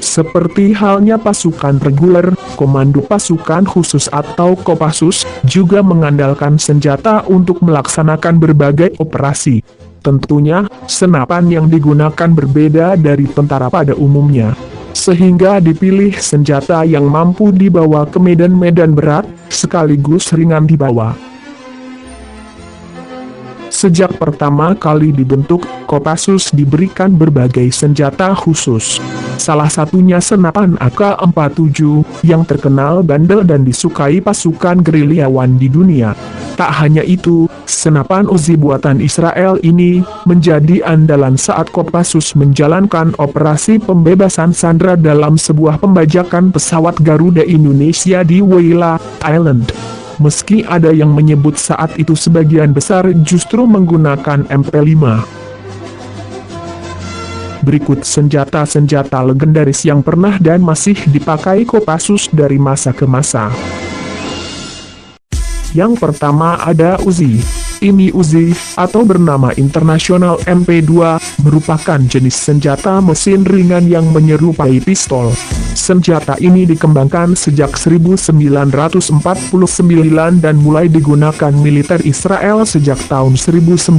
Seperti halnya pasukan reguler, komando pasukan khusus atau Kopassus, juga mengandalkan senjata untuk melaksanakan berbagai operasi. Tentunya, senapan yang digunakan berbeda dari tentara pada umumnya. Sehingga dipilih senjata yang mampu dibawa ke medan-medan berat, sekaligus ringan dibawa. Sejak pertama kali dibentuk, Kopassus diberikan berbagai senjata khusus. Salah satunya senapan AK-47, yang terkenal bandel dan disukai pasukan gerilyawan di dunia. Tak hanya itu, senapan Uzi buatan Israel ini menjadi andalan saat Kopassus menjalankan operasi pembebasan sandera dalam sebuah pembajakan pesawat Garuda Indonesia di Whyalla, Thailand. Meski ada yang menyebut saat itu sebagian besar justru menggunakan MP5. Berikut senjata-senjata legendaris yang pernah dan masih dipakai Kopassus dari masa ke masa. Yang pertama ada Uzi. Ini Uzi, atau bernama internasional MP2, merupakan jenis senjata mesin ringan yang menyerupai pistol. Senjata ini dikembangkan sejak 1949 dan mulai digunakan militer Israel sejak tahun 1954.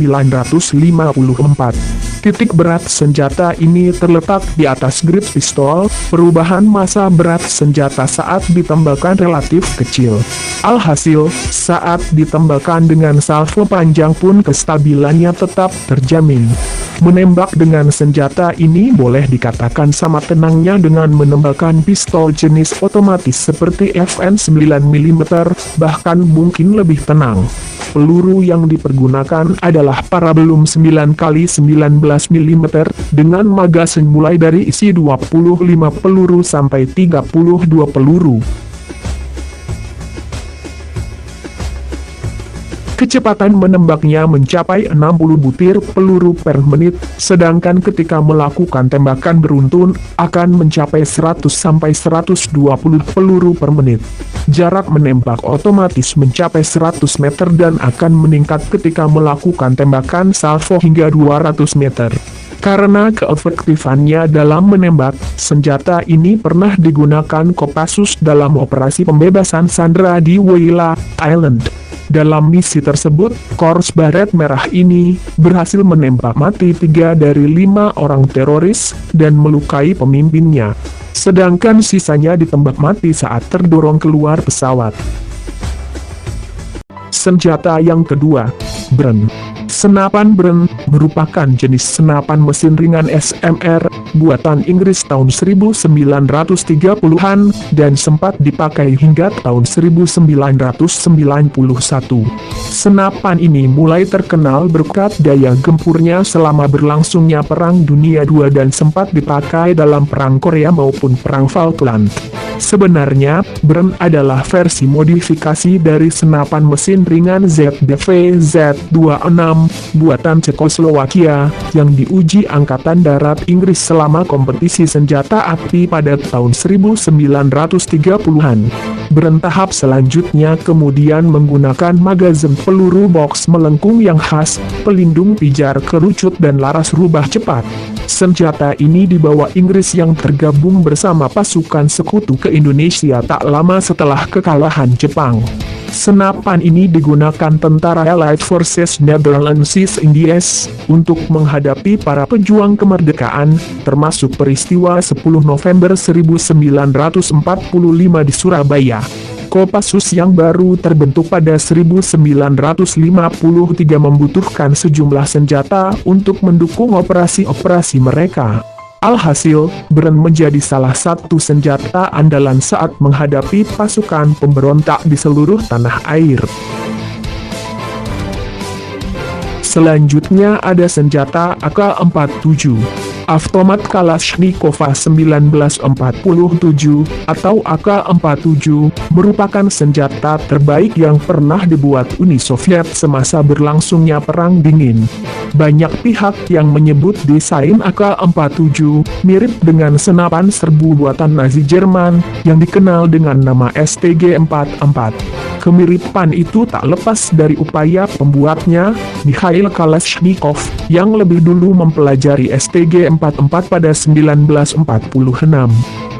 Titik berat senjata ini terletak di atas grip pistol. Perubahan massa berat senjata saat ditembakkan relatif kecil. Alhasil, saat ditembakkan dengan salvo panjang pun kestabilannya tetap terjamin. Menembak dengan senjata ini boleh dikatakan sama tenangnya dengan menembakkan pistol jenis otomatis seperti FN 9mm, bahkan mungkin lebih tenang. Peluru yang dipergunakan adalah Parabellum 9x19 mm dengan magasin mulai dari isi 25 peluru sampai 32 peluru. Kecepatan menembaknya mencapai 60 butir peluru per menit, sedangkan ketika melakukan tembakan beruntun, akan mencapai 100-120 peluru per menit. Jarak menembak otomatis mencapai 100 meter dan akan meningkat ketika melakukan tembakan salvo hingga 200 meter. Karena keefektifannya dalam menembak, senjata ini pernah digunakan Kopassus dalam operasi pembebasan sandera di Whyalla, Thailand. Dalam misi tersebut, Korps Baret Merah ini berhasil menembak mati 3 dari 5 orang teroris dan melukai pemimpinnya. Sedangkan sisanya ditembak mati saat terdorong keluar pesawat. Senjata yang kedua, Bren. Senapan Bren merupakan jenis senapan mesin ringan SMR buatan Inggris tahun 1930-an dan sempat dipakai hingga tahun 1991. Senapan ini mulai terkenal berkat daya gempurnya selama berlangsungnya Perang Dunia II dan sempat dipakai dalam Perang Korea maupun Perang Falkland. Sebenarnya, Bren adalah versi modifikasi dari senapan mesin ringan ZDV Z26 buatan Cekoslowakia yang diuji Angkatan Darat Inggris selama kompetisi senjata api pada tahun 1930-an. Bren tahap selanjutnya kemudian menggunakan magazin peluru box melengkung yang khas, pelindung pijar kerucut dan laras rubah cepat. Senjata ini dibawa Inggris yang tergabung bersama pasukan sekutu ke Indonesia tak lama setelah kekalahan Jepang. Senapan ini digunakan tentara Allied Forces Netherlands East Indies untuk menghadapi para pejuang kemerdekaan, termasuk peristiwa 10 November 1945 di Surabaya. Kopassus yang baru terbentuk pada 1953 membutuhkan sejumlah senjata untuk mendukung operasi-operasi mereka. Alhasil, Bren menjadi salah satu senjata andalan saat menghadapi pasukan pemberontak di seluruh tanah air. Selanjutnya ada senjata AK-47. Avtomat Kalashnikov 1947 atau AK-47 merupakan senjata terbaik yang pernah dibuat Uni Soviet semasa berlangsungnya Perang Dingin. Banyak pihak yang menyebut desain AK-47 mirip dengan senapan serbu buatan Nazi Jerman yang dikenal dengan nama STG-44. Kemiripan itu tak lepas dari upaya pembuatnya, Mikhail Kalashnikov, yang lebih dulu mempelajari STG V44 pada 1946.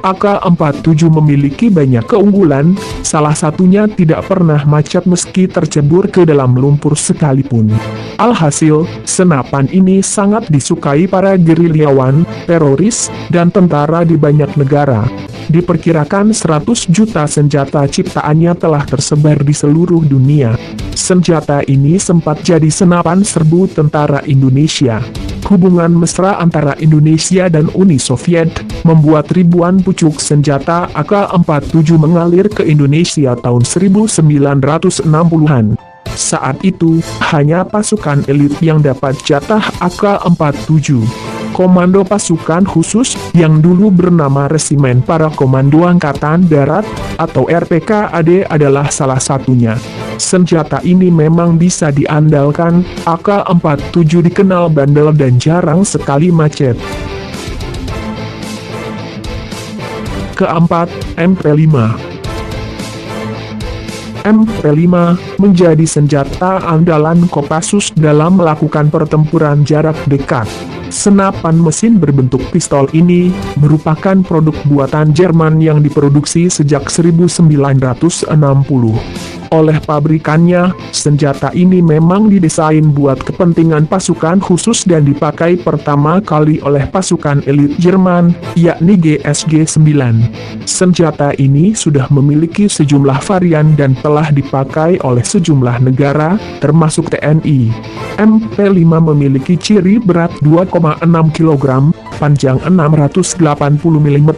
AK-47 memiliki banyak keunggulan, salah satunya tidak pernah macet meski tercebur ke dalam lumpur sekalipun. Alhasil, senapan ini sangat disukai para gerilyawan, teroris, dan tentara di banyak negara. Diperkirakan 100 juta senjata ciptaannya telah tersebar di seluruh dunia. Senjata ini sempat jadi senapan serbu tentara Indonesia. Hubungan mesra antara Indonesia dan Uni Soviet membuat ribuan pucuk senjata AK-47 mengalir ke Indonesia tahun 1960-an. Saat itu, hanya pasukan elit yang dapat jatah AK-47. Komando Pasukan Khusus, yang dulu bernama Resimen Para Komando Angkatan Darat, atau RPKAD adalah salah satunya. Senjata ini memang bisa diandalkan, AK-47 dikenal bandel dan jarang sekali macet. Keempat, MP5. MP5 menjadi senjata andalan Kopassus dalam melakukan pertempuran jarak dekat. Senapan mesin berbentuk pistol ini merupakan produk buatan Jerman yang diproduksi sejak 1960. Oleh pabrikannya, senjata ini memang didesain buat kepentingan pasukan khusus dan dipakai pertama kali oleh pasukan elit Jerman, yakni GSG-9. Senjata ini sudah memiliki sejumlah varian dan telah dipakai oleh sejumlah negara, termasuk TNI. MP5 memiliki ciri berat 2,6 kg, panjang 680 mm,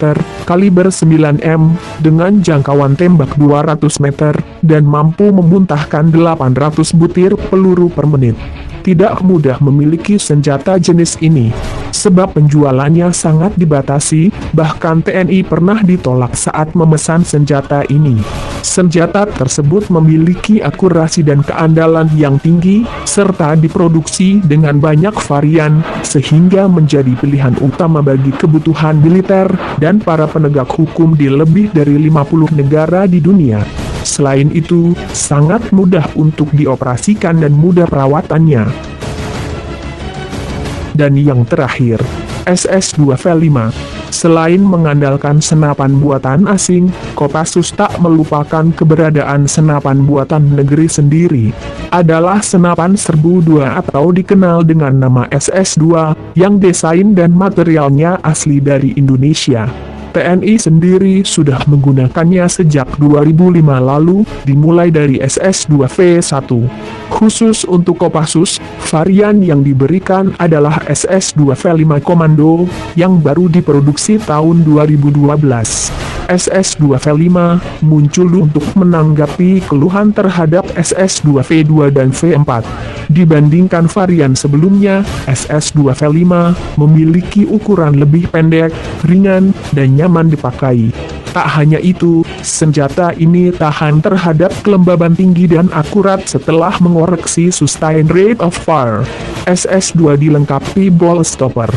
kaliber 9M, dengan jangkauan tembak 200 meter, dan mampu memuntahkan 800 butir peluru per menit. Tidak mudah memiliki senjata jenis ini, sebab penjualannya sangat dibatasi, bahkan TNI pernah ditolak saat memesan senjata ini. Senjata tersebut memiliki akurasi dan keandalan yang tinggi, serta diproduksi dengan banyak varian, sehingga menjadi pilihan utama bagi kebutuhan militer dan para penegak hukum di lebih dari 50 negara di dunia. Selain itu, sangat mudah untuk dioperasikan dan mudah perawatannya. Dan yang terakhir, SS-2V5. Selain mengandalkan senapan buatan asing, Kopassus tak melupakan keberadaan senapan buatan negeri sendiri. Adalah senapan serbu 2 atau dikenal dengan nama SS-2, yang desain dan materialnya asli dari Indonesia. TNI sendiri sudah menggunakannya sejak 2005 lalu, dimulai dari SS-2V1. Khusus untuk Kopassus, varian yang diberikan adalah SS-2V5 Komando, yang baru diproduksi tahun 2012. SS-2V5 muncul untuk menanggapi keluhan terhadap SS-2V2 dan V4. Dibandingkan varian sebelumnya, SS-2V5 memiliki ukuran lebih pendek, ringan, dan nyaman dipakai. Tak hanya itu, senjata ini tahan terhadap kelembaban tinggi dan akurat setelah mengoreksi sustain rate of fire. SS-2 dilengkapi ball stopper.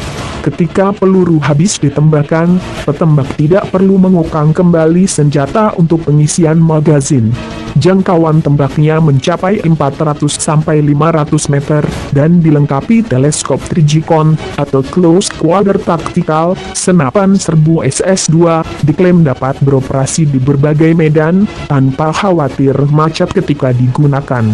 Ketika peluru habis ditembakkan, petembak tidak perlu mengukang kembali senjata untuk pengisian magazin. Jangkauan tembaknya mencapai 400-500 meter, dan dilengkapi teleskop Trigicon, atau Close Quarter Tactical. Senapan serbu SS-2 diklaim dapat beroperasi di berbagai medan, tanpa khawatir macet ketika digunakan.